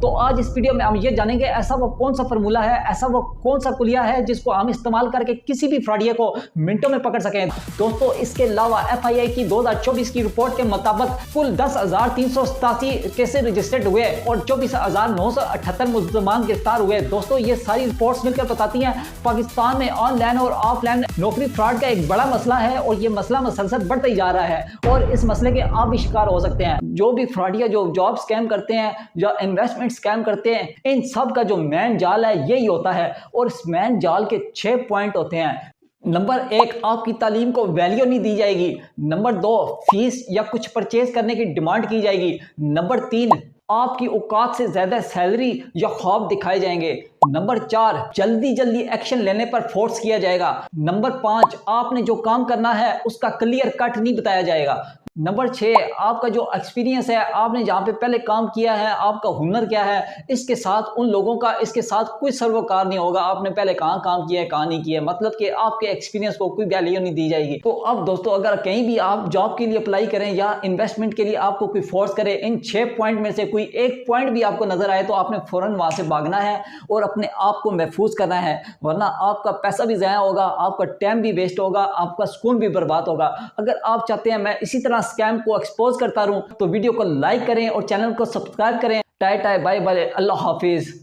तो आज इस वीडियो में हम ये जानेंगे ऐसा वो कौन सा फॉर्मूला है, ऐसा वो कौन सा कुलिया है जिसको हम इस्तेमाल करके किसी भी फ्रॉडिया को मिनटों में पकड़ सकें। दोस्तों इसके अलावा FII की 2024 की रिपोर्ट के मुताबिक कुल 10,387 केसेस रजिस्टर्ड हुए और 24,978 मुल्ज़मान गिरफ्तार हुए। दोस्तों ये सारी रिपोर्ट्स मिलकर बताती हैं पाकिस्तान में ऑनलाइन और ऑफलाइन नौकरी फ्रॉड का एक बड़ा मसला है और ये मसला मसलसल बढ़ता ही जा रहा है और इस मसले के आप भी शिकार हो सकते हैं। जो भी फ्रॉडिया जो जॉब स्कैम करते हैं, जो इन्वेस्टमेंट स्कैम करते हैं, इन सब का जो मैन जाल है यही होता है और इस मैन जाल के 6 पॉइंट होते हैं। नंबर 1, आपकी तालीम को वैल्यू नहीं दी जाएगी। नंबर 2, फीस या कुछ परचेज करने की डिमांड की जाएगी। नंबर 3, आपकी औकात से ज्यादा सैलरी या ख्वाब दिखाए जाएंगे। नंबर 4, जल्दी एक्शन लेने पर फोर्स किया जाएगा। नंबर 5, आपने जो काम करना है उसका क्लियर कट नहीं बताया जाएगा। नंबर 6, आपका जो एक्सपीरियंस है, आपने जहाँ पे पहले काम किया है, आपका हुनर क्या है, इसके साथ उन लोगों का इसके साथ कोई सरोकार नहीं होगा। आपने पहले कहाँ काम किया है, कहाँ नहीं किया है, मतलब कि आपके एक्सपीरियंस को कोई वैल्यू नहीं दी जाएगी। तो अब दोस्तों अगर कहीं भी आप जॉब के लिए अप्लाई करें या इन्वेस्टमेंट के लिए आपको कोई फोर्स करे, इन 6 पॉइंट में से कोई एक पॉइंट भी आपको नजर आए तो आपने फौरन वहां से भागना है और अपने आप को महफूज करना है, वरना आपका पैसा भी ज़ाया होगा, आपका टाइम भी वेस्ट होगा, आपका सुकून भी बर्बाद होगा। अगर आप चाहते हैं मैं इसी तरह स्कैम को एक्सपोज करता रहूं तो वीडियो को लाइक करें और चैनल को सब्सक्राइब करें। टाटा बाय बाय, अल्लाह हाफिज।